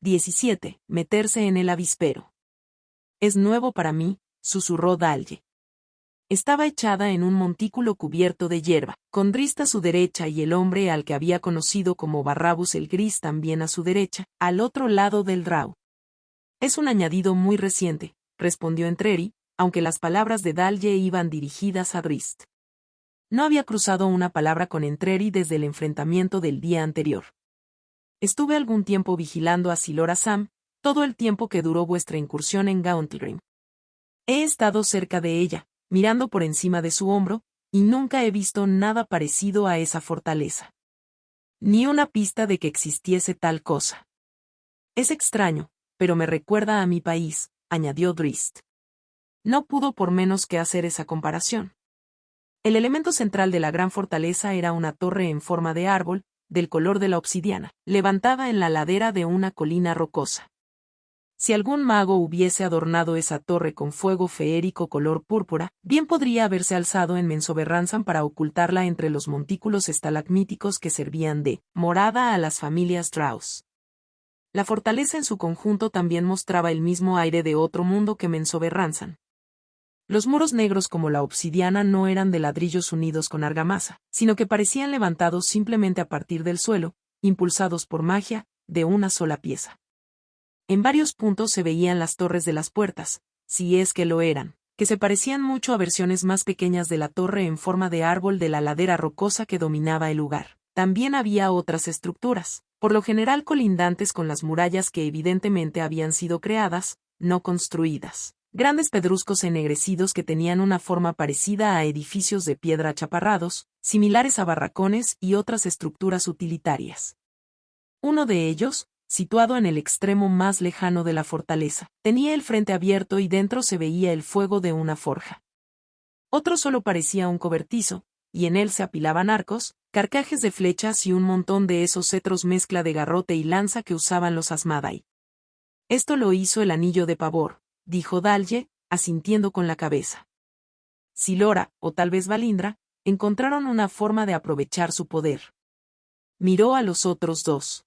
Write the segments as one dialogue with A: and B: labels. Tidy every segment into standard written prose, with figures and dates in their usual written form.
A: 17. Meterse en el avispero. Es nuevo para mí, susurró Dalje. Estaba echada en un montículo cubierto de hierba, con Drizzt a su derecha y el hombre al que había conocido como Barrabus el Gris también a su derecha, al otro lado del Drow. Es un añadido muy reciente, respondió Entreri, aunque las palabras de Dalje iban dirigidas a Drizzt. No había cruzado una palabra con Entreri desde el enfrentamiento del día anterior. Estuve algún tiempo vigilando a Silora Sam, todo el tiempo que duró vuestra incursión en Gauntlegrim. He estado cerca de ella, mirando por encima de su hombro, y nunca he visto nada parecido a esa fortaleza. Ni una pista de que existiese tal cosa. Es extraño, pero me recuerda a mi país, añadió Drizzt. No pudo por menos que hacer esa comparación. El elemento central de la gran fortaleza era una torre en forma de árbol, del color de la obsidiana, levantada en la ladera de una colina rocosa. Si algún mago hubiese adornado esa torre con fuego feérico color púrpura, bien podría haberse alzado en Menzoberranzan para ocultarla entre los montículos estalagmíticos que servían de morada a las familias Drows. La fortaleza en su conjunto también mostraba el mismo aire de otro mundo que Menzoberranzan. Los muros negros como la obsidiana no eran de ladrillos unidos con argamasa, sino que parecían levantados simplemente a partir del suelo, impulsados por magia, de una sola pieza. En varios puntos se veían las torres de las puertas, si es que lo eran, que se parecían mucho a versiones más pequeñas de la torre en forma de árbol de la ladera rocosa que dominaba el lugar. También había otras estructuras, por lo general colindantes con las murallas que evidentemente habían sido creadas, no construidas. Grandes pedruscos ennegrecidos que tenían una forma parecida a edificios de piedra achaparrados, similares a barracones y otras estructuras utilitarias. Uno de ellos, situado en el extremo más lejano de la fortaleza, tenía el frente abierto y dentro se veía el fuego de una forja. Otro solo parecía un cobertizo, y en él se apilaban arcos, carcajes de flechas y un montón de esos cetros mezcla de garrote y lanza que usaban los Asmadai. Esto lo hizo el anillo de pavor, dijo Dalje, asintiendo con la cabeza. Silora, o tal vez Valindra, encontraron una forma de aprovechar su poder. Miró a los otros dos.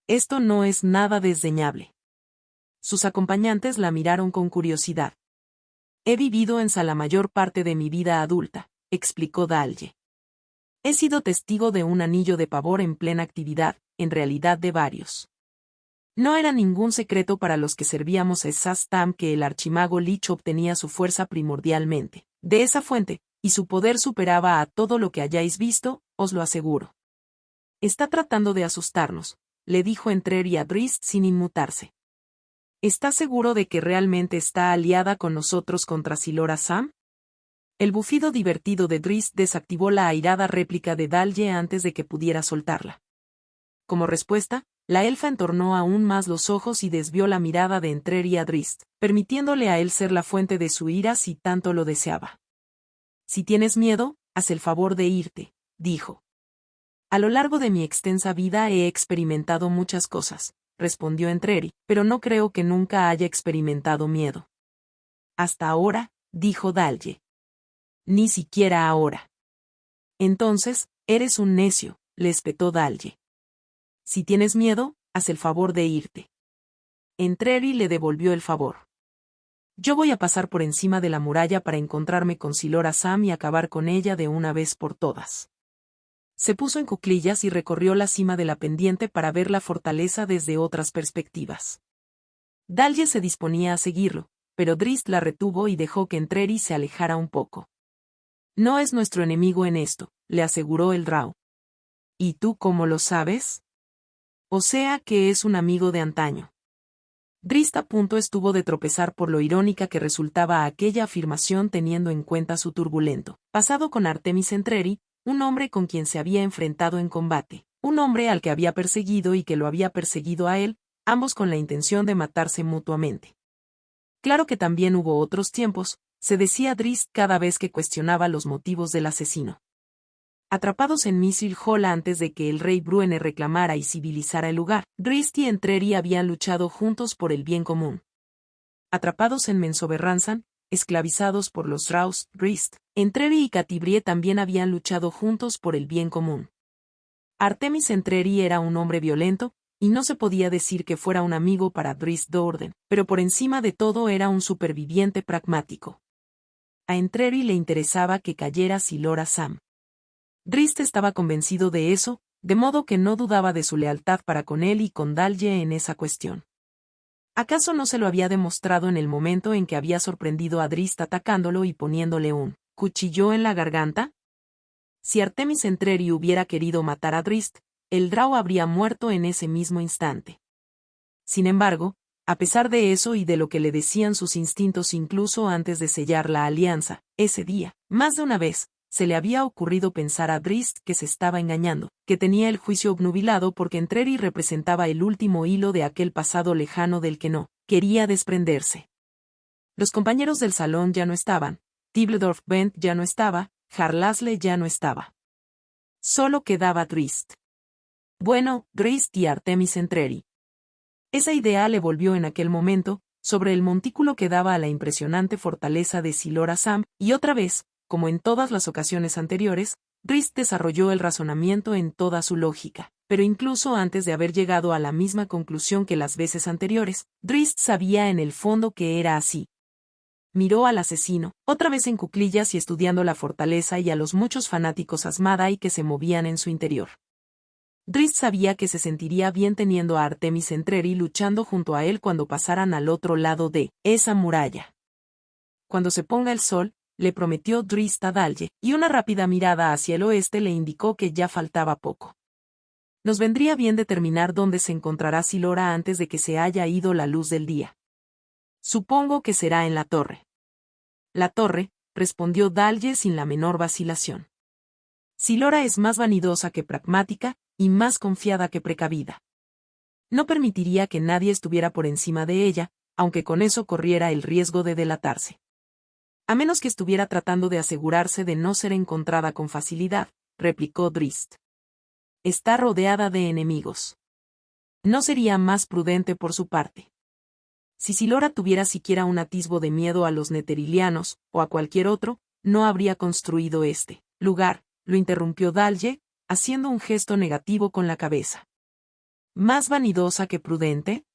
A: Esto no es nada desdeñable. Sus acompañantes la miraron con curiosidad. He vivido en la mayor parte de mi vida adulta, explicó Dalje. He sido testigo de un anillo de pavor en plena actividad, en realidad de varios. No era ningún secreto para los que servíamos a Sastam que el archimago Lich obtenía su fuerza primordialmente de esa fuente, y su poder superaba a todo lo que hayáis visto, os lo aseguro. Está tratando de asustarnos, le dijo Entreri a Drizzt sin inmutarse. ¿Estás seguro de que realmente está aliada con nosotros contra Silora Sam? El bufido divertido de Drizzt desactivó la airada réplica de Dalje antes de que pudiera soltarla. Como respuesta, la elfa entornó aún más los ojos y desvió la mirada de Entreri a Drizzt, permitiéndole a él ser la fuente de su ira si tanto lo deseaba. Si tienes miedo, haz el favor de irte, dijo. A lo largo de mi extensa vida he experimentado muchas cosas, respondió Entreri, pero no creo que nunca haya experimentado miedo. Hasta ahora, dijo Dalje. Ni siquiera ahora. Entonces, eres un necio, le espetó Dalje. Si tienes miedo, haz el favor de irte. Entreri le devolvió el favor. Yo voy a pasar por encima de la muralla para encontrarme con Silora Sam y acabar con ella de una vez por todas. Se puso en cuclillas y recorrió la cima de la pendiente para ver la fortaleza desde otras perspectivas. Dalje se disponía a seguirlo, pero Drizzt la retuvo y dejó que Entreri se alejara un poco. No es nuestro enemigo en esto, le aseguró el Drow. ¿Y tú cómo lo sabes? O sea que es un amigo de antaño. Drizzt a punto estuvo de tropezar por lo irónica que resultaba aquella afirmación teniendo en cuenta su turbulento pasado con Artemis Entreri, un hombre con quien se había enfrentado en combate, un hombre al que había perseguido y que lo había perseguido a él, ambos con la intención de matarse mutuamente. Claro que también hubo otros tiempos, se decía Drizzt cada vez que cuestionaba los motivos del asesino. Atrapados en Mithril Hall antes de que el rey Bruene reclamara y civilizara el lugar, Drizzt y Entreri habían luchado juntos por el bien común. Atrapados en Menzoberranzan, esclavizados por los Drows, Drizzt, Entreri y Catibrie también habían luchado juntos por el bien común. Artemis Entreri era un hombre violento, y no se podía decir que fuera un amigo para Drizzt Do'Urden, pero por encima de todo era un superviviente pragmático. A Entreri le interesaba que cayera Silora Sam. Drizzt estaba convencido de eso, de modo que no dudaba de su lealtad para con él y con Dalje en esa cuestión. ¿Acaso no se lo había demostrado en el momento en que había sorprendido a Drizzt atacándolo y poniéndole un cuchillo en la garganta? Si Artemis Entreri hubiera querido matar a Drizzt, el Drow habría muerto en ese mismo instante. Sin embargo, a pesar de eso y de lo que le decían sus instintos incluso antes de sellar la alianza, ese día, más de una vez, se le había ocurrido pensar a Drizzt que se estaba engañando, que tenía el juicio obnubilado porque Entreri representaba el último hilo de aquel pasado lejano del que no quería desprenderse. Los compañeros del salón ya no estaban, Tibbledorf Bent ya no estaba, Harlasle ya no estaba. Solo quedaba Drizzt. Bueno, Drizzt y Artemis Entreri. Esa idea le volvió en aquel momento, sobre el montículo que daba a la impresionante fortaleza de Silora Sam, y otra vez, como en todas las ocasiones anteriores, Drizzt desarrolló el razonamiento en toda su lógica, pero incluso antes de haber llegado a la misma conclusión que las veces anteriores, Drizzt sabía en el fondo que era así. Miró al asesino, otra vez en cuclillas y estudiando la fortaleza y a los muchos fanáticos Asmadai que se movían en su interior. Drizzt sabía que se sentiría bien teniendo a Artemis Entreri luchando junto a él cuando pasaran al otro lado de esa muralla. Cuando se ponga el sol, le prometió Drizzt a Dalje, y una rápida mirada hacia el oeste le indicó que ya faltaba poco. Nos vendría bien determinar dónde se encontrará Silora antes de que se haya ido la luz del día. Supongo que será en la torre. La torre, respondió Dalje sin la menor vacilación. Silora es más vanidosa que pragmática, y más confiada que precavida. No permitiría que nadie estuviera por encima de ella, aunque con eso corriera el riesgo de delatarse. A menos que estuviera tratando de asegurarse de no ser encontrada con facilidad, replicó Drizzt. Está rodeada de enemigos. No sería más prudente por su parte. Si Silora tuviera siquiera un atisbo de miedo a los neterilianos, o a cualquier otro, no habría construido este lugar, lo interrumpió Dalje, haciendo un gesto negativo con la cabeza. ¿Más vanidosa que prudente?,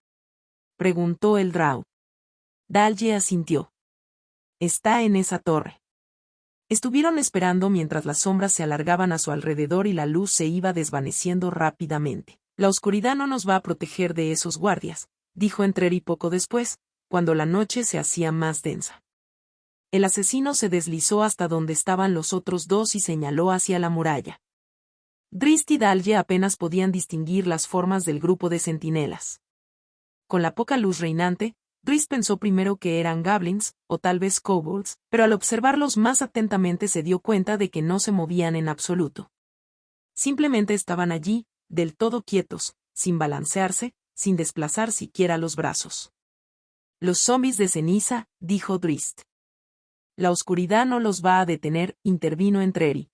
A: preguntó el Drow. Dalje asintió. Está en esa torre. Estuvieron esperando mientras las sombras se alargaban a su alrededor y la luz se iba desvaneciendo rápidamente. La oscuridad no nos va a proteger de esos guardias, dijo Entreri poco después, cuando la noche se hacía más densa. El asesino se deslizó hasta donde estaban los otros dos y señaló hacia la muralla. Drizzt y Dalje apenas podían distinguir las formas del grupo de centinelas. Con la poca luz reinante, Drizzt pensó primero que eran goblins, o tal vez kobolds, pero al observarlos más atentamente se dio cuenta de que no se movían en absoluto. Simplemente estaban allí, del todo quietos, sin balancearse, sin desplazar siquiera los brazos. Los zombis de ceniza, dijo Drizzt. La oscuridad no los va a detener, intervino Entreri.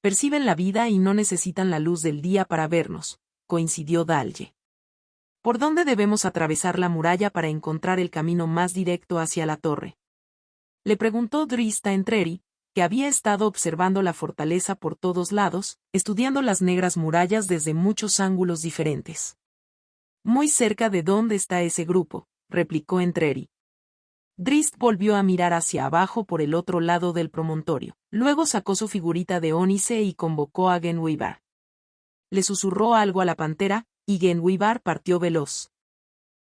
A: Perciben la vida y no necesitan la luz del día para vernos, coincidió Dalje. ¿Por dónde debemos atravesar la muralla para encontrar el camino más directo hacia la torre?, le preguntó Drizzt a Entreri, que había estado observando la fortaleza por todos lados, estudiando las negras murallas desde muchos ángulos diferentes. Muy cerca de dónde está ese grupo, replicó Entreri. Drizzt volvió a mirar hacia abajo por el otro lado del promontorio, luego sacó su figurita de ónice y convocó a Genwibar. Le susurró algo a la pantera, y Genwibar partió veloz.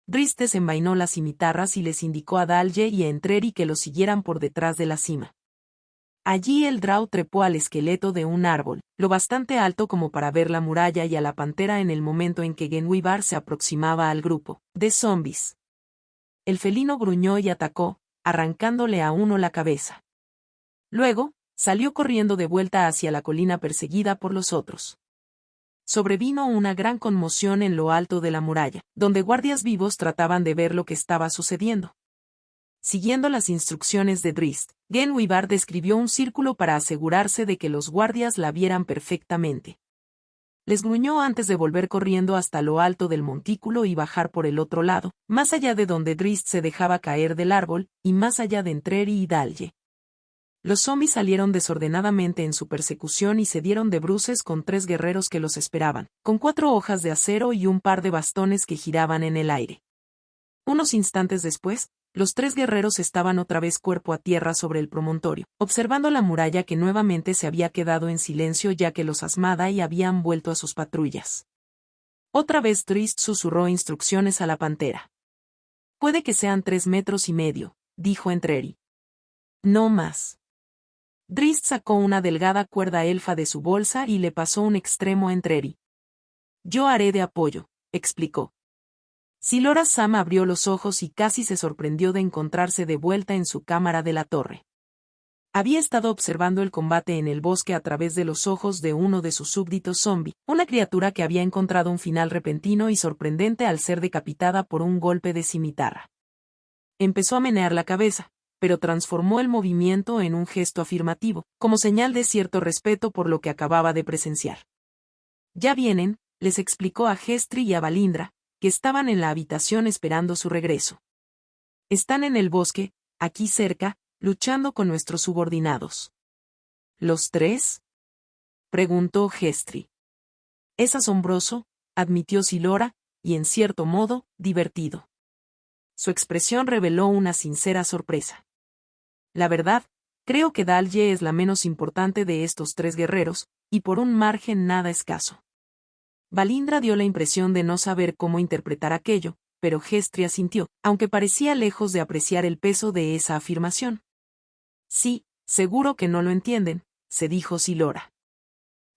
A: Drizzt desenvainó las cimitarras y les indicó a Dalje y a Entreri que lo siguieran por detrás de la cima. Allí el Drow trepó al esqueleto de un árbol, lo bastante alto como para ver la muralla y a la pantera en el momento en que Genwibar se aproximaba al grupo de zombis. El felino gruñó y atacó, arrancándole a uno la cabeza. Luego, salió corriendo de vuelta hacia la colina perseguida por los otros. Sobrevino una gran conmoción en lo alto de la muralla, donde guardias vivos trataban de ver lo que estaba sucediendo. Siguiendo las instrucciones de Drizzt, Genwibar describió un círculo para asegurarse de que los guardias la vieran perfectamente. Les gruñó antes de volver corriendo hasta lo alto del montículo y bajar por el otro lado, más allá de donde Drizzt se dejaba caer del árbol, y más allá de Entreri y Dalje. Los zombies salieron desordenadamente en su persecución y se dieron de bruces con 3 guerreros que los esperaban, con 4 hojas de acero y un par de bastones que giraban en el aire. Unos instantes después, los 3 guerreros estaban otra vez cuerpo a tierra sobre el promontorio, observando la muralla que nuevamente se había quedado en silencio ya que los Asmada habían vuelto a sus patrullas. Otra vez Trist susurró instrucciones a la pantera. Puede que sean 3,5 metros, dijo Entreri. No más. Drist sacó una delgada cuerda elfa de su bolsa y le pasó un extremo a Entreri. Yo haré de apoyo, explicó. Silora Sam abrió los ojos y casi se sorprendió de encontrarse de vuelta en su cámara de la torre. Había estado observando el combate en el bosque a través de los ojos de uno de sus súbditos zombie, una criatura que había encontrado un final repentino y sorprendente al ser decapitada por un golpe de cimitarra. Empezó a menear la cabeza, pero transformó el movimiento en un gesto afirmativo, como señal de cierto respeto por lo que acababa de presenciar. Ya vienen, les explicó a Gestri y a Valindra, que estaban en la habitación esperando su regreso. Están en el bosque, aquí cerca, luchando con nuestros subordinados. ¿Los 3? Preguntó Gestri. Es asombroso, admitió Silora, y en cierto modo, divertido. Su expresión reveló una sincera sorpresa. La verdad, creo que Dalje es la menos importante de estos 3 guerreros, y por un margen nada escaso. Valindra dio la impresión de no saber cómo interpretar aquello, pero Gestri asintió, aunque parecía lejos de apreciar el peso de esa afirmación. Sí, seguro que no lo entienden, se dijo Silora.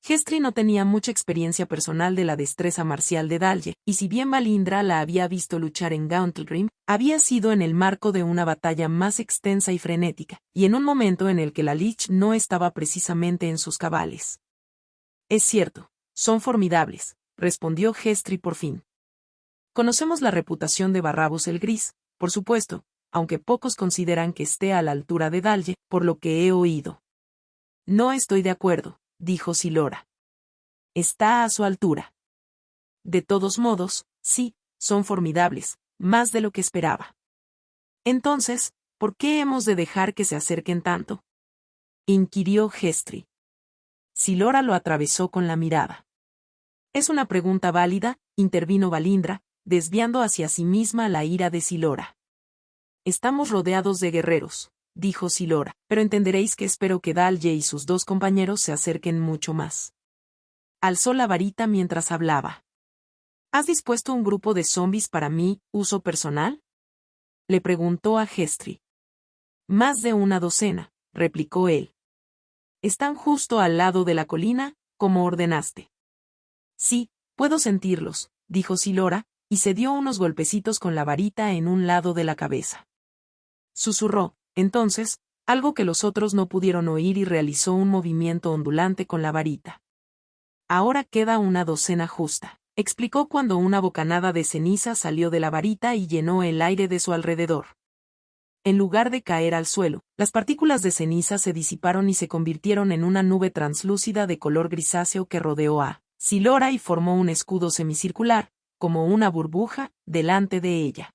A: Gestri no tenía mucha experiencia personal de la destreza marcial de Dalje, y si bien Valindra la había visto luchar en Gauntlegrim, había sido en el marco de una batalla más extensa y frenética, y en un momento en el que la Lich no estaba precisamente en sus cabales. Es cierto, son formidables, respondió Gestri por fin. Conocemos la reputación de Barrabus el Gris, por supuesto, aunque pocos consideran que esté a la altura de Dalje, por lo que he oído. No estoy de acuerdo, dijo Silora. Está a su altura. De todos modos, sí, son formidables, más de lo que esperaba. Entonces, ¿por qué hemos de dejar que se acerquen tanto? Inquirió Gestri. Silora lo atravesó con la mirada. Es una pregunta válida, intervino Valindra, desviando hacia sí misma la ira de Silora. Estamos rodeados de guerreros, dijo Silora, pero entenderéis que espero que Dalje y sus 2 compañeros se acerquen mucho más. Alzó la varita mientras hablaba. ¿Has dispuesto un grupo de zombies para mí, uso personal? Le preguntó a Gestri. Más de una docena, replicó él. Están justo al lado de la colina, como ordenaste. Sí, puedo sentirlos, dijo Silora, y se dio unos golpecitos con la varita en un lado de la cabeza. Susurró, entonces, algo que los otros no pudieron oír y realizó un movimiento ondulante con la varita. Ahora queda una docena justa, explicó cuando una bocanada de ceniza salió de la varita y llenó el aire de su alrededor. En lugar de caer al suelo, las partículas de ceniza se disiparon y se convirtieron en una nube translúcida de color grisáceo que rodeó a Silora y formó un escudo semicircular, como una burbuja, delante de ella.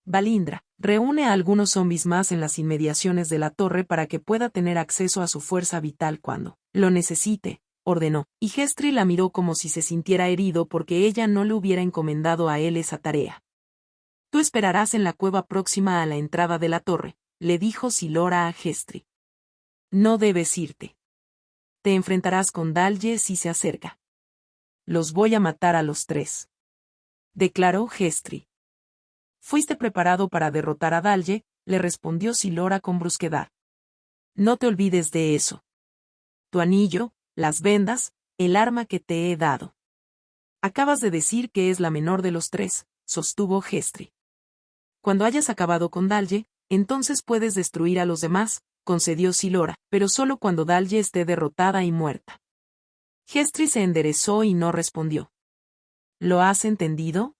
A: Valindra, reúne a algunos zombies más en las inmediaciones de la torre para que pueda tener acceso a su fuerza vital cuando lo necesite, ordenó, y Gestri la miró como si se sintiera herido porque ella no le hubiera encomendado a él esa tarea. Tú esperarás en la cueva próxima a la entrada de la torre, le dijo Silora a Gestri. No debes irte. Te enfrentarás con Dalje si se acerca. Los voy a matar a los 3. Declaró Gestri. Fuiste preparado para derrotar a Dalje, le respondió Silora con brusquedad. No te olvides de eso. Tu anillo, las vendas, el arma que te he dado. Acabas de decir que es la menor de los 3, sostuvo Gestri. Cuando hayas acabado con Dalje, entonces puedes destruir a los demás, concedió Silora, pero solo cuando Dalje esté derrotada y muerta. Gestri se enderezó y no respondió. ¿Lo has entendido?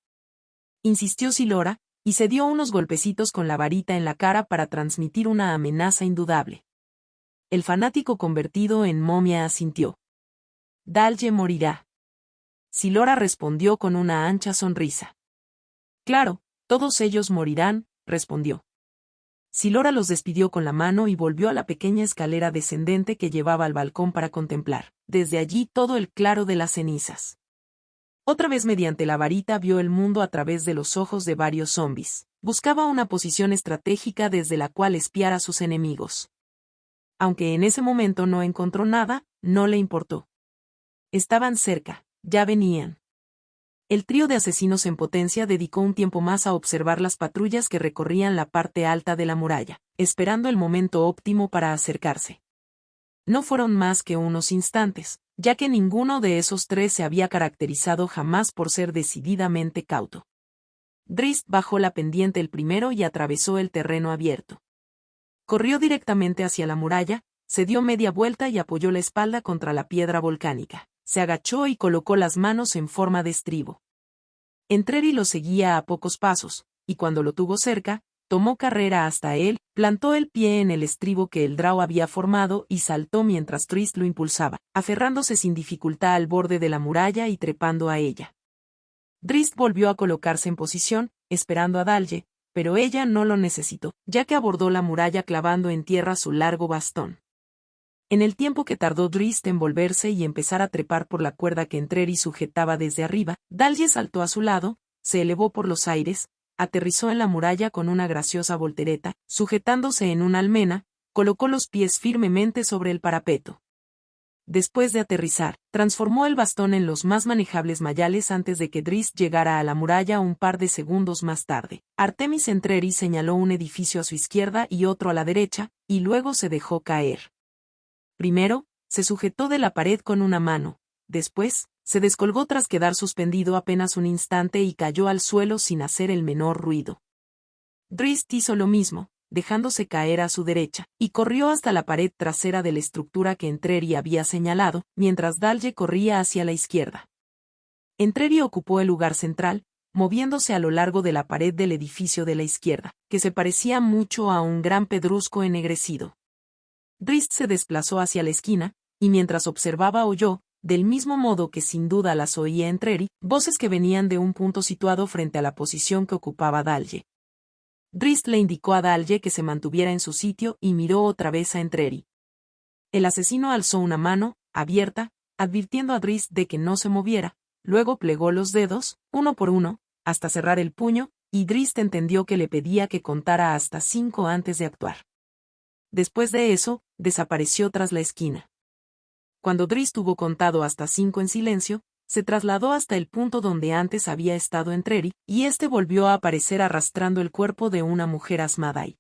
A: Insistió Silora, y se dio unos golpecitos con la varita en la cara para transmitir una amenaza indudable. El fanático convertido en momia asintió. Dalje morirá. Silora respondió con una ancha sonrisa. Claro, todos ellos morirán, respondió. Silora los despidió con la mano y volvió a la pequeña escalera descendente que llevaba al balcón para contemplar, desde allí todo el claro de las cenizas. Otra vez mediante la varita vio el mundo a través de los ojos de varios zombis. Buscaba una posición estratégica desde la cual espiar a sus enemigos. Aunque en ese momento no encontró nada, no le importó. Estaban cerca, ya venían. El trío de asesinos en potencia dedicó un tiempo más a observar las patrullas que recorrían la parte alta de la muralla, esperando el momento óptimo para acercarse. No fueron más que unos instantes, ya que ninguno de esos tres se había caracterizado jamás por ser decididamente cauto. Drizzt bajó la pendiente el primero y atravesó el terreno abierto. Corrió directamente hacia la muralla, se dio media vuelta y apoyó la espalda contra la piedra volcánica. Se agachó y colocó las manos en forma de estribo. Entreri lo seguía a pocos pasos, y cuando lo tuvo cerca, tomó carrera hasta él, plantó el pie en el estribo que el drow había formado y saltó mientras Drizzt lo impulsaba, aferrándose sin dificultad al borde de la muralla y trepando a ella. Drizzt volvió a colocarse en posición, esperando a Dalje, pero ella no lo necesitó, ya que abordó la muralla clavando en tierra su largo bastón. En el tiempo que tardó Drizzt en volverse y empezar a trepar por la cuerda que Entreri sujetaba desde arriba, Dalje saltó a su lado, se elevó por los aires, aterrizó en la muralla con una graciosa voltereta, sujetándose en una almena, colocó los pies firmemente sobre el parapeto. Después de aterrizar, transformó el bastón en los más manejables mayales antes de que Drizzt llegara a la muralla un par de segundos más tarde. Artemis Entreri señaló un edificio a su izquierda y otro a la derecha, y luego se dejó caer. Primero, se sujetó de la pared con una mano, después, se descolgó tras quedar suspendido apenas un instante y cayó al suelo sin hacer el menor ruido. Drizzt hizo lo mismo, dejándose caer a su derecha, y corrió hasta la pared trasera de la estructura que Entreri había señalado, mientras Dalje corría hacia la izquierda. Entreri ocupó el lugar central, moviéndose a lo largo de la pared del edificio de la izquierda, que se parecía mucho a un gran pedrusco ennegrecido. Drizzt se desplazó hacia la esquina, y mientras observaba oyó, del mismo modo que sin duda las oía Entreri, voces que venían de un punto situado frente a la posición que ocupaba Dalje. Drizzt le indicó a Dalje que se mantuviera en su sitio y miró otra vez a Entreri. El asesino alzó una mano, abierta, advirtiendo a Drizzt de que no se moviera, luego plegó los dedos, uno por uno, hasta cerrar el puño, y Drizzt entendió que le pedía que contara hasta 5 antes de actuar. Después de eso, desapareció tras la esquina. Cuando Drizzt hubo contado hasta 5 en silencio, se trasladó hasta el punto donde antes había estado Entreri, y este volvió a aparecer arrastrando el cuerpo de una mujer Asmadae.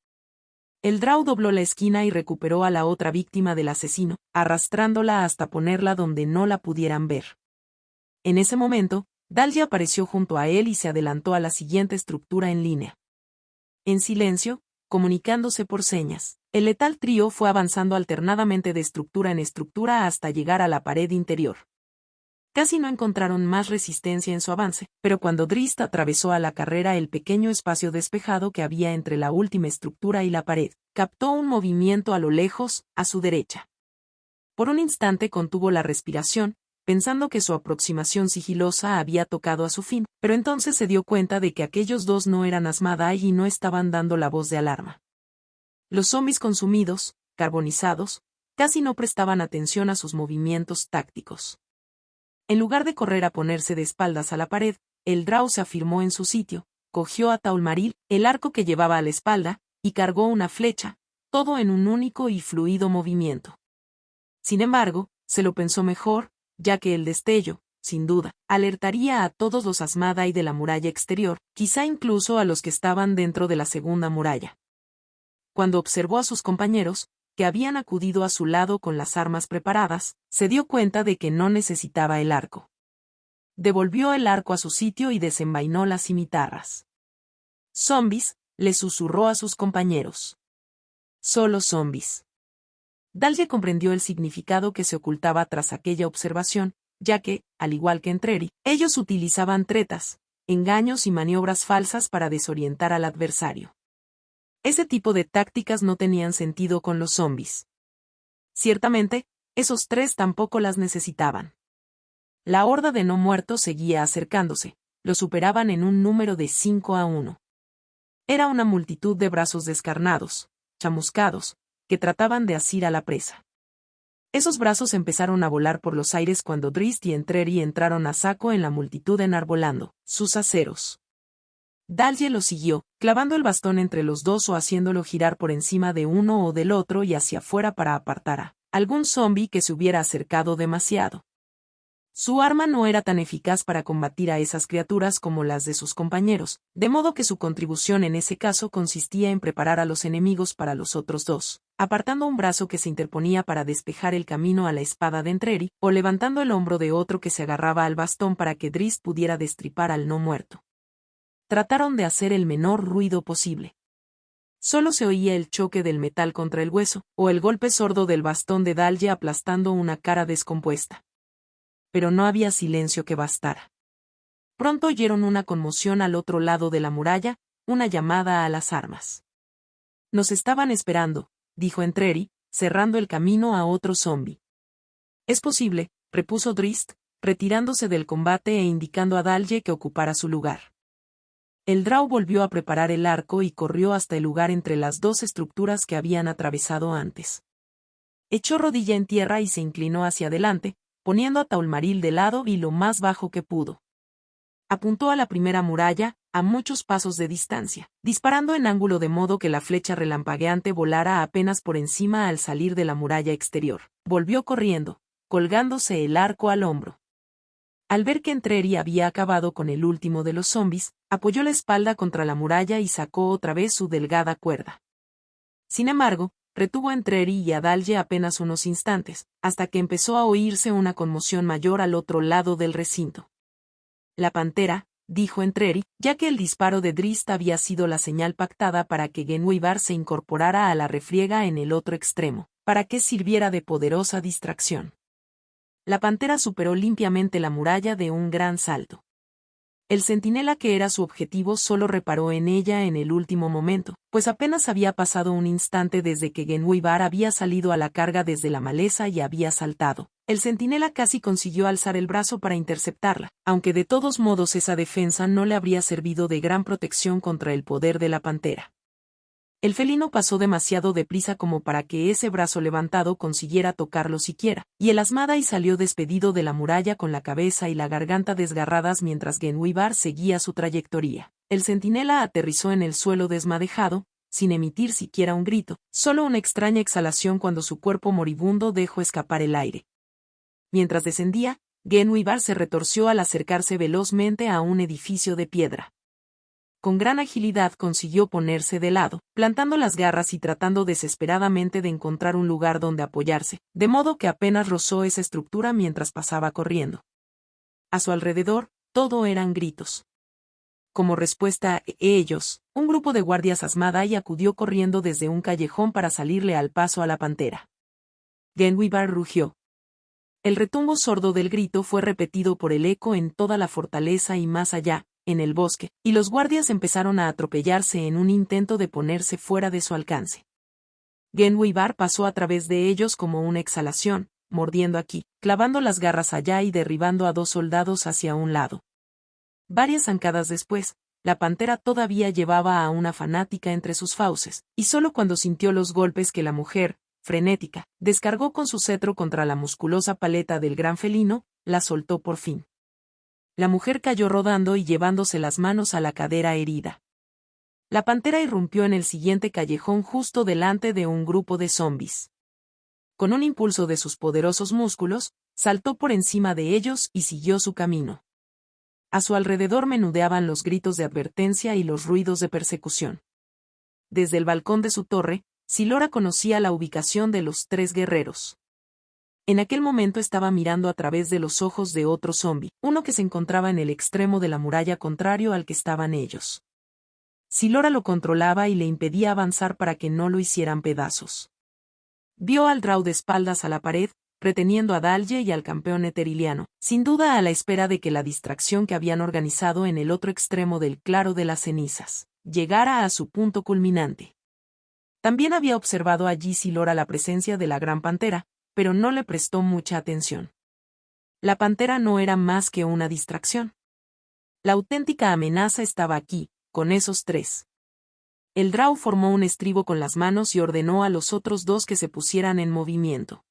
A: El drow dobló la esquina y recuperó a la otra víctima del asesino, arrastrándola hasta ponerla donde no la pudieran ver. En ese momento, Dalje apareció junto a él y se adelantó a la siguiente estructura en línea. En silencio, comunicándose por señas, el letal trío fue avanzando alternadamente de estructura en estructura hasta llegar a la pared interior. Casi no encontraron más resistencia en su avance, pero cuando Drizzt atravesó a la carrera el pequeño espacio despejado que había entre la última estructura y la pared, captó un movimiento a lo lejos, a su derecha. Por un instante contuvo la respiración, pensando que su aproximación sigilosa había tocado a su fin, pero entonces se dio cuenta de que aquellos dos no eran Asmadae y no estaban dando la voz de alarma. Los zombis consumidos, carbonizados, casi no prestaban atención a sus movimientos tácticos. En lugar de correr a ponerse de espaldas a la pared, el drow se afirmó en su sitio, cogió a Taulmaril, el arco que llevaba a la espalda, y cargó una flecha, todo en un único y fluido movimiento. Sin embargo, se lo pensó mejor, ya que el destello, sin duda, alertaría a todos los Asmadae de la muralla exterior, quizá incluso a los que estaban dentro de la segunda muralla. Cuando observó a sus compañeros, que habían acudido a su lado con las armas preparadas, se dio cuenta de que no necesitaba el arco. Devolvió el arco a su sitio y desenvainó las cimitarras. «Zombis», le susurró a sus compañeros. «Solo zombis». Dalje comprendió el significado que se ocultaba tras aquella observación, ya que, al igual que Entreri, ellos utilizaban tretas, engaños y maniobras falsas para desorientar al adversario. Ese tipo de tácticas no tenían sentido con los zombis. Ciertamente, esos tres tampoco las necesitaban. La horda de no muertos seguía acercándose, lo superaban en un número de 5 a 1. Era una multitud de brazos descarnados, chamuscados, que trataban de asir a la presa. Esos brazos empezaron a volar por los aires cuando Drizzt y Entreri entraron a saco en la multitud enarbolando sus aceros. Dalje lo siguió, clavando el bastón entre los dos o haciéndolo girar por encima de uno o del otro y hacia afuera para apartar a algún zombi que se hubiera acercado demasiado. Su arma no era tan eficaz para combatir a esas criaturas como las de sus compañeros, de modo que su contribución en ese caso consistía en preparar a los enemigos para los otros dos, apartando un brazo que se interponía para despejar el camino a la espada de Entreri, o levantando el hombro de otro que se agarraba al bastón para que Drizzt pudiera destripar al no muerto. Trataron de hacer el menor ruido posible. Solo se oía el choque del metal contra el hueso, o el golpe sordo del bastón de Dalje aplastando una cara descompuesta. Pero no había silencio que bastara. Pronto oyeron una conmoción al otro lado de la muralla, una llamada a las armas. Nos estaban esperando, dijo Entreri, cerrando el camino a otro zombi. Es posible, repuso Drizzt, retirándose del combate e indicando a Dalje que ocupara su lugar. El Drow volvió a preparar el arco y corrió hasta el lugar entre las dos estructuras que habían atravesado antes. Echó rodilla en tierra y se inclinó hacia adelante, poniendo a Taulmaril de lado y lo más bajo que pudo. Apuntó a la primera muralla, a muchos pasos de distancia, disparando en ángulo de modo que la flecha relampagueante volara apenas por encima al salir de la muralla exterior. Volvió corriendo, colgándose el arco al hombro. Al ver que Entreri había acabado con el último de los zombis, apoyó la espalda contra la muralla y sacó otra vez su delgada cuerda. Sin embargo, retuvo a Entreri y a Dalje apenas unos instantes, hasta que empezó a oírse una conmoción mayor al otro lado del recinto. La pantera, dijo Entreri, ya que el disparo de Drizzt había sido la señal pactada para que Genwibar se incorporara a la refriega en el otro extremo, para que sirviera de poderosa distracción. La pantera superó limpiamente la muralla de un gran salto. El centinela que era su objetivo solo reparó en ella en el último momento, pues apenas había pasado un instante desde que Genwibar había salido a la carga desde la maleza y había saltado. El centinela casi consiguió alzar el brazo para interceptarla, aunque de todos modos esa defensa no le habría servido de gran protección contra el poder de la pantera. El felino pasó demasiado deprisa como para que ese brazo levantado consiguiera tocarlo siquiera, y el Asmadai salió despedido de la muralla con la cabeza y la garganta desgarradas mientras Genwibar seguía su trayectoria. El centinela aterrizó en el suelo desmadejado, sin emitir siquiera un grito, solo una extraña exhalación cuando su cuerpo moribundo dejó escapar el aire. Mientras descendía, Genwibar se retorció al acercarse velozmente a un edificio de piedra. Con gran agilidad consiguió ponerse de lado, plantando las garras y tratando desesperadamente de encontrar un lugar donde apoyarse, de modo que apenas rozó esa estructura mientras pasaba corriendo. A su alrededor, todo eran gritos. Como respuesta a ellos, un grupo de guardias Asmadai acudió corriendo desde un callejón para salirle al paso a la pantera. Genwibar rugió. El retumbo sordo del grito fue repetido por el eco en toda la fortaleza y más allá, en el bosque, y los guardias empezaron a atropellarse en un intento de ponerse fuera de su alcance. Genwibar pasó a través de ellos como una exhalación, mordiendo aquí, clavando las garras allá y derribando a 2 soldados hacia un lado. Varias zancadas después, la pantera todavía llevaba a una fanática entre sus fauces, y solo cuando sintió los golpes que la mujer, frenética, descargó con su cetro contra la musculosa paleta del gran felino, la soltó por fin. La mujer cayó rodando y llevándose las manos a la cadera herida. La pantera irrumpió en el siguiente callejón justo delante de un grupo de zombis. Con un impulso de sus poderosos músculos, saltó por encima de ellos y siguió su camino. A su alrededor menudeaban los gritos de advertencia y los ruidos de persecución. Desde el balcón de su torre, Silora conocía la ubicación de los 3 guerreros. En aquel momento estaba mirando a través de los ojos de otro zombi, uno que se encontraba en el extremo de la muralla contrario al que estaban ellos. Silora lo controlaba y le impedía avanzar para que no lo hicieran pedazos. Vio al Drow de espaldas a la pared, reteniendo a Dalje y al campeón eteriliano, sin duda a la espera de que la distracción que habían organizado en el otro extremo del claro de las cenizas llegara a su punto culminante. También había observado allí Silora la presencia de la gran pantera, pero no le prestó mucha atención. La pantera no era más que una distracción. La auténtica amenaza estaba aquí, con esos 3. El Drow formó un estribo con las manos y ordenó a los otros dos que se pusieran en movimiento.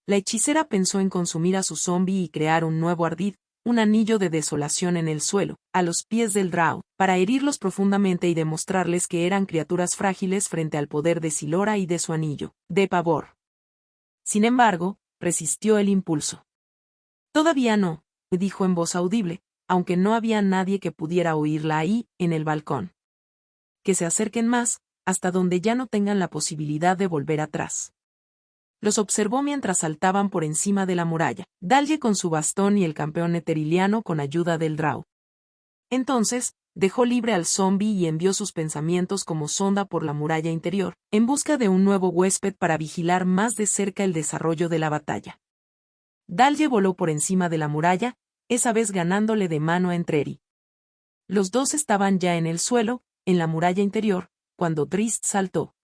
A: La hechicera pensó en consumir a su zombie y crear un nuevo ardid, un anillo de desolación en el suelo, a los pies del Drow, para herirlos profundamente y demostrarles que eran criaturas frágiles frente al poder de Silora y de su anillo, de pavor. Sin embargo, resistió el impulso. Todavía no, dijo en voz audible, aunque no había nadie que pudiera oírla ahí, en el balcón. Que se acerquen más, hasta donde ya no tengan la posibilidad de volver atrás. Los observó mientras saltaban por encima de la muralla, Dalje con su bastón y el campeón eteriliano con ayuda del Drow. Entonces, dejó libre al zombie y envió sus pensamientos como sonda por la muralla interior, en busca de un nuevo huésped para vigilar más de cerca el desarrollo de la batalla. Dalje voló por encima de la muralla, esa vez ganándole de mano a Entreri. Los dos estaban ya en el suelo, en la muralla interior, cuando Drizzt saltó.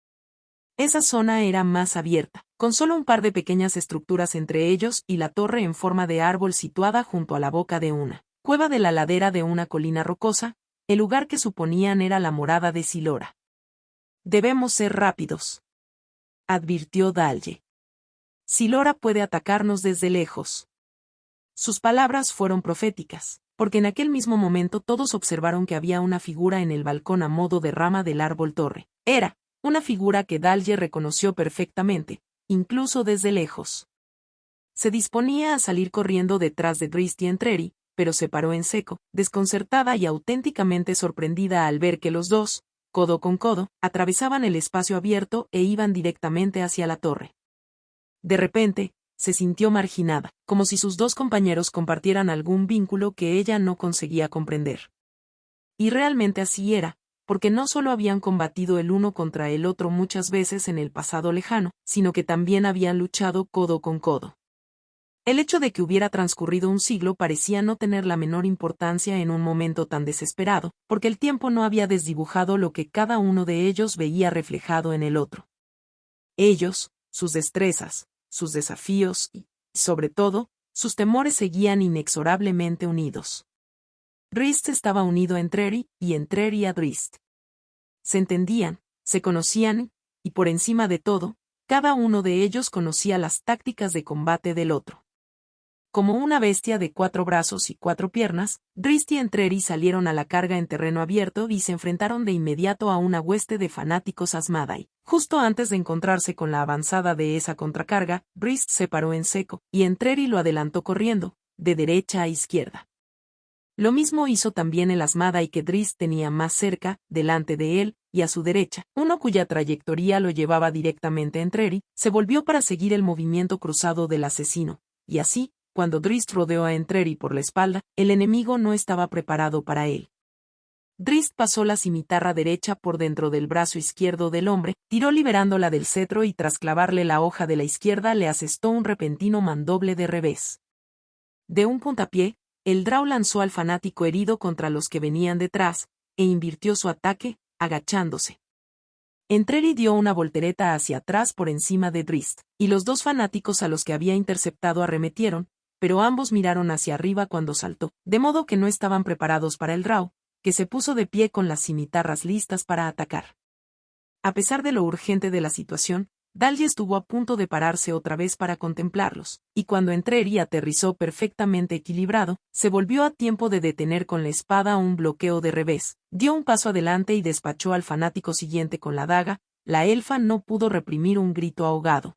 A: Esa zona era más abierta, con solo un par de pequeñas estructuras entre ellos y la torre en forma de árbol situada junto a la boca de una cueva de la ladera de una colina rocosa, el lugar que suponían era la morada de Silora. Debemos ser rápidos, advirtió Dalje. Silora puede atacarnos desde lejos. Sus palabras fueron proféticas, porque en aquel mismo momento todos observaron que había una figura en el balcón a modo de rama del árbol torre. Era una figura que Dalje reconoció perfectamente, incluso desde lejos. Se disponía a salir corriendo detrás de Drizzt y Entreri, pero se paró en seco, desconcertada y auténticamente sorprendida al ver que los dos, codo con codo, atravesaban el espacio abierto e iban directamente hacia la torre. De repente, se sintió marginada, como si sus dos compañeros compartieran algún vínculo que ella no conseguía comprender. Y realmente así era, porque no solo habían combatido el uno contra el otro muchas veces en el pasado lejano, sino que también habían luchado codo con codo. El hecho de que hubiera transcurrido un siglo parecía no tener la menor importancia en un momento tan desesperado, porque el tiempo no había desdibujado lo que cada uno de ellos veía reflejado en el otro. Ellos, sus destrezas, sus desafíos y, sobre todo, sus temores seguían inexorablemente unidos. Drizzt estaba unido a Entreri y Entreri a Drizzt. Se entendían, se conocían, y por encima de todo, cada uno de ellos conocía las tácticas de combate del otro. Como una bestia de 4 brazos y 4 piernas, Drizzt y Entreri salieron a la carga en terreno abierto y se enfrentaron de inmediato a una hueste de fanáticos Asmadae. Justo antes de encontrarse con la avanzada de esa contracarga, Drizzt se paró en seco, y Entreri lo adelantó corriendo, de derecha a izquierda. Lo mismo hizo también el Asmadae que Drizzt tenía más cerca, delante de él, y a su derecha, uno cuya trayectoria lo llevaba directamente a Entreri, se volvió para seguir el movimiento cruzado del asesino, y así, cuando Drizzt rodeó a Entreri por la espalda, el enemigo no estaba preparado para él. Drizzt pasó la cimitarra derecha por dentro del brazo izquierdo del hombre, tiró liberándola del cetro y tras clavarle la hoja de la izquierda le asestó un repentino mandoble de revés. De un puntapié, el Drow lanzó al fanático herido contra los que venían detrás, e invirtió su ataque, agachándose. Entreri dio una voltereta hacia atrás por encima de Drizzt, y los dos fanáticos a los que había interceptado arremetieron, pero ambos miraron hacia arriba cuando saltó, de modo que no estaban preparados para el Drow, que se puso de pie con las cimitarras listas para atacar. A pesar de lo urgente de la situación, Dalje estuvo a punto de pararse otra vez para contemplarlos, y cuando Entreri aterrizó perfectamente equilibrado, se volvió a tiempo de detener con la espada un bloqueo de revés, dio un paso adelante y despachó al fanático siguiente con la daga. La elfa no pudo reprimir un grito ahogado.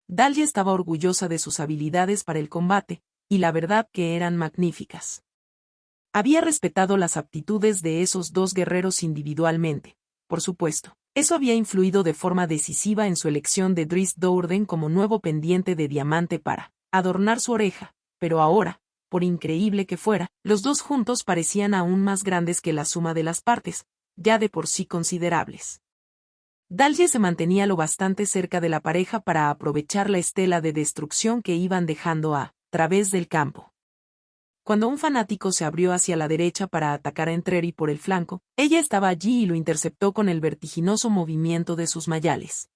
A: Dalje estaba orgullosa de sus habilidades para el combate, y la verdad que eran magníficas. Había respetado las aptitudes de esos dos guerreros individualmente, por supuesto. Eso había influido de forma decisiva en su elección de Drizzt Do'Urden como nuevo pendiente de diamante para adornar su oreja, pero ahora, por increíble que fuera, los dos juntos parecían aún más grandes que la suma de las partes, ya de por sí considerables. Dalje se mantenía lo bastante cerca de la pareja para aprovechar la estela de destrucción que iban dejando a través del campo. Cuando un fanático se abrió hacia la derecha para atacar a Entreri por el flanco, ella estaba allí y lo interceptó con el vertiginoso movimiento de sus mayales.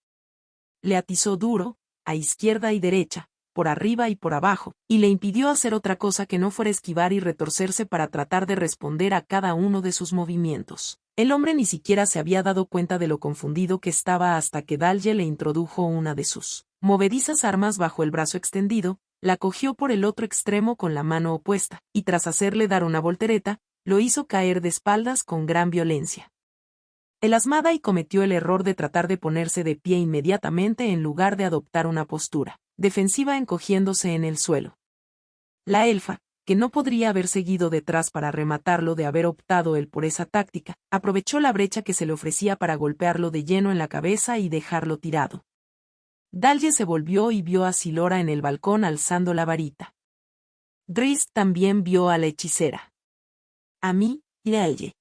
A: Le atizó duro, a izquierda y derecha, por arriba y por abajo, y le impidió hacer otra cosa que no fuera esquivar y retorcerse para tratar de responder a cada uno de sus movimientos. El hombre ni siquiera se había dado cuenta de lo confundido que estaba hasta que Dalje le introdujo una de sus movedizas armas bajo el brazo extendido, la cogió por el otro extremo con la mano opuesta, y tras hacerle dar una voltereta, lo hizo caer de espaldas con gran violencia. El Asmadaí cometió el error de tratar de ponerse de pie inmediatamente en lugar de adoptar una postura defensiva encogiéndose en el suelo. La elfa, que no podría haber seguido detrás para rematarlo de haber optado él por esa táctica, aprovechó la brecha que se le ofrecía para golpearlo de lleno en la cabeza y dejarlo tirado. Dalje se volvió y vio a Silora en el balcón alzando la varita. Drizzt también vio a la hechicera. «A mí, Dalje»,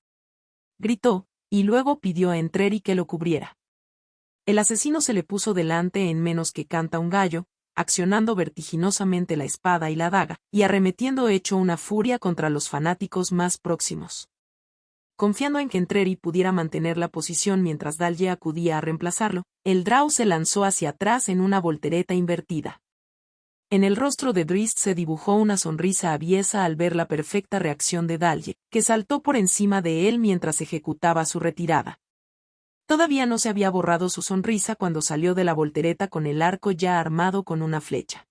A: gritó, y luego pidió a Entreri que lo cubriera. El asesino se le puso delante en menos que canta un gallo, accionando vertiginosamente la espada y la daga, y arremetiendo hecho una furia contra los fanáticos más próximos. Confiando en que Entreri pudiera mantener la posición mientras Dalje acudía a reemplazarlo, el Drow se lanzó hacia atrás en una voltereta invertida. En el rostro de Drizzt se dibujó una sonrisa aviesa al ver la perfecta reacción de Dalje, que saltó por encima de él mientras ejecutaba su retirada. Todavía no se había borrado su sonrisa cuando salió de la voltereta con el arco ya armado con una flecha.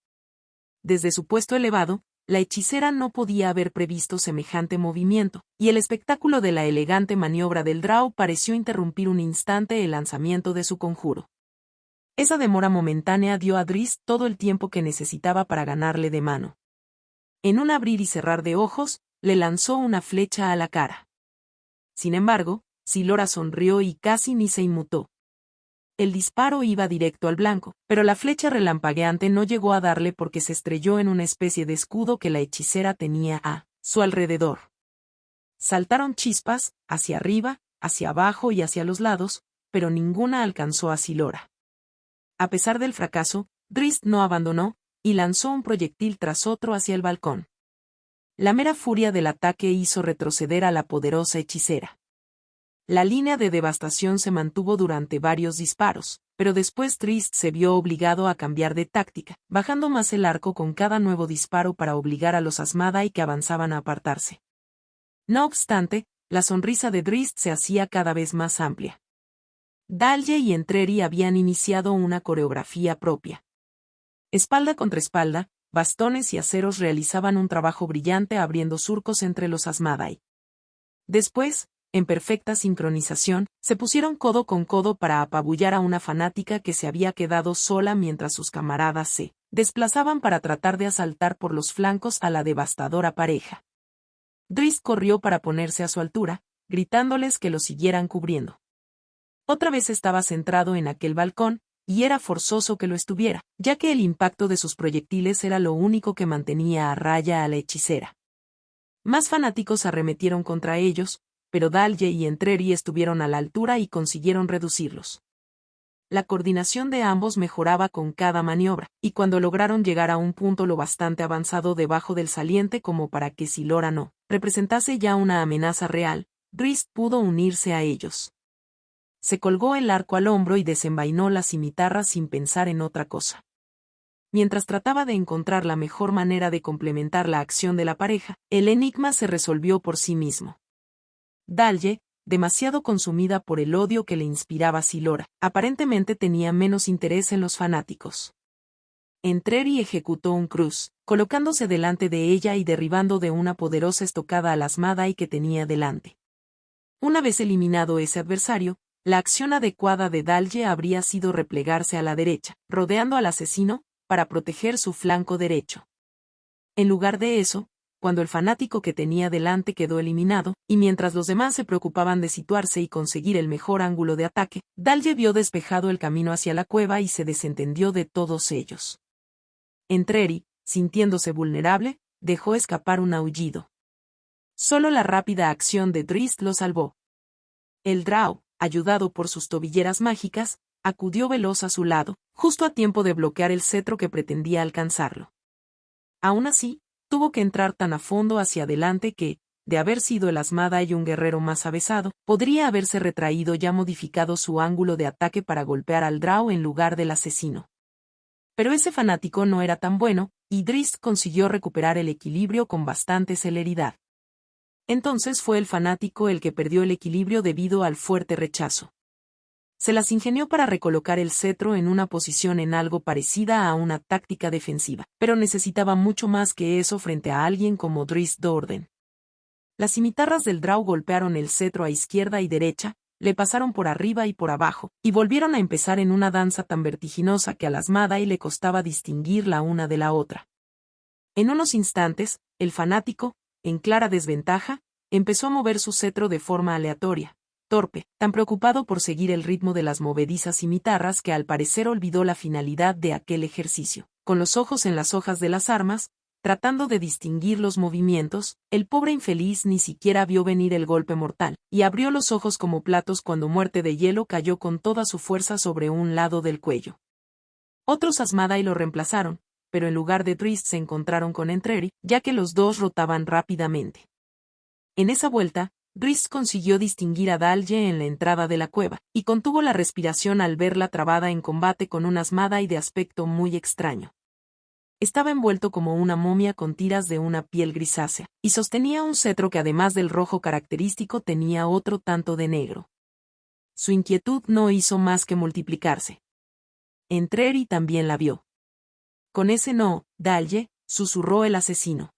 A: Desde su puesto elevado, la hechicera no podía haber previsto semejante movimiento, y el espectáculo de la elegante maniobra del Drow pareció interrumpir un instante el lanzamiento de su conjuro. Esa demora momentánea dio a Drizzt todo el tiempo que necesitaba para ganarle de mano. En un abrir y cerrar de ojos, le lanzó una flecha a la cara. Sin embargo, Silora sonrió y casi ni se inmutó. El disparo iba directo al blanco, pero la flecha relampagueante no llegó a darle porque se estrelló en una especie de escudo que la hechicera tenía a su alrededor. Saltaron chispas, hacia arriba, hacia abajo y hacia los lados, pero ninguna alcanzó a Silora. A pesar del fracaso, Drizzt no abandonó, y lanzó un proyectil tras otro hacia el balcón. La mera furia del ataque hizo retroceder a la poderosa hechicera. La línea de devastación se mantuvo durante varios disparos, pero después Drizzt se vio obligado a cambiar de táctica, bajando más el arco con cada nuevo disparo para obligar a los Asmadaí que avanzaban a apartarse. No obstante, la sonrisa de Drizzt se hacía cada vez más amplia. Dalje y Entreri habían iniciado una coreografía propia. Espalda contra espalda, bastones y aceros realizaban un trabajo brillante abriendo surcos entre los Asmadaí. Después, en perfecta sincronización, se pusieron codo con codo para apabullar a una fanática que se había quedado sola mientras sus camaradas se desplazaban para tratar de asaltar por los flancos a la devastadora pareja. Drizzt corrió para ponerse a su altura, gritándoles que lo siguieran cubriendo. Otra vez estaba centrado en aquel balcón, y era forzoso que lo estuviera, ya que el impacto de sus proyectiles era lo único que mantenía a raya a la hechicera. Más fanáticos arremetieron contra ellos, pero Dalje y Entreri estuvieron a la altura y consiguieron reducirlos. La coordinación de ambos mejoraba con cada maniobra, y cuando lograron llegar a un punto lo bastante avanzado debajo del saliente como para que Silora no representase ya una amenaza real, Drizzt pudo unirse a ellos. Se colgó el arco al hombro y desenvainó la cimitarra sin pensar en otra cosa. Mientras trataba de encontrar la mejor manera de complementar la acción de la pareja, el enigma se resolvió por sí mismo. Dalje, demasiado consumida por el odio que le inspiraba Silora, aparentemente tenía menos interés en los fanáticos. Entreri ejecutó un cruz, colocándose delante de ella y derribando de una poderosa estocada al Asmadaí que tenía delante. Una vez eliminado ese adversario, la acción adecuada de Dalje habría sido replegarse a la derecha, rodeando al asesino, para proteger su flanco derecho. En lugar de eso, cuando el fanático que tenía delante quedó eliminado, y mientras los demás se preocupaban de situarse y conseguir el mejor ángulo de ataque, Dalje vio despejado el camino hacia la cueva y se desentendió de todos ellos. Entreri, sintiéndose vulnerable, dejó escapar un aullido. Solo la rápida acción de Drizzt lo salvó. El Drow, ayudado por sus tobilleras mágicas, acudió veloz a su lado, justo a tiempo de bloquear el cetro que pretendía alcanzarlo. Aún así, tuvo que entrar tan a fondo hacia adelante que, de haber sido el Asmadaí un guerrero más avesado, podría haberse retraído y modificado su ángulo de ataque para golpear al Drow en lugar del asesino. Pero ese fanático no era tan bueno, y Drizzt consiguió recuperar el equilibrio con bastante celeridad. Entonces fue el fanático el que perdió el equilibrio debido al fuerte rechazo. Se las ingenió para recolocar el cetro en una posición en algo parecida a una táctica defensiva, pero necesitaba mucho más que eso frente a alguien como Drizzt Do'Urden. Las cimitarras del Drow golpearon el cetro a izquierda y derecha, le pasaron por arriba y por abajo, y volvieron a empezar en una danza tan vertiginosa que a las Madai le costaba distinguir la una de la otra. En unos instantes, el fanático, en clara desventaja, empezó a mover su cetro de forma aleatoria, torpe, tan preocupado por seguir el ritmo de las movedizas cimitarras que al parecer olvidó la finalidad de aquel ejercicio. Con los ojos en las hojas de las armas, tratando de distinguir los movimientos, el pobre infeliz ni siquiera vio venir el golpe mortal, y abrió los ojos como platos cuando Muerte de Hielo cayó con toda su fuerza sobre un lado del cuello. Otros Asmadai lo reemplazaron, pero en lugar de Drizzt se encontraron con Entreri, ya que los dos rotaban rápidamente. En esa vuelta, Drizzt consiguió distinguir a Dalje en la entrada de la cueva, y contuvo la respiración al verla trabada en combate con un Asmadai de aspecto muy extraño. Estaba envuelto como una momia con tiras de una piel grisácea, y sostenía un cetro que además del rojo característico tenía otro tanto de negro. Su inquietud no hizo más que multiplicarse. Entreri también la vio. Con ese no, Dalje, susurró el asesino.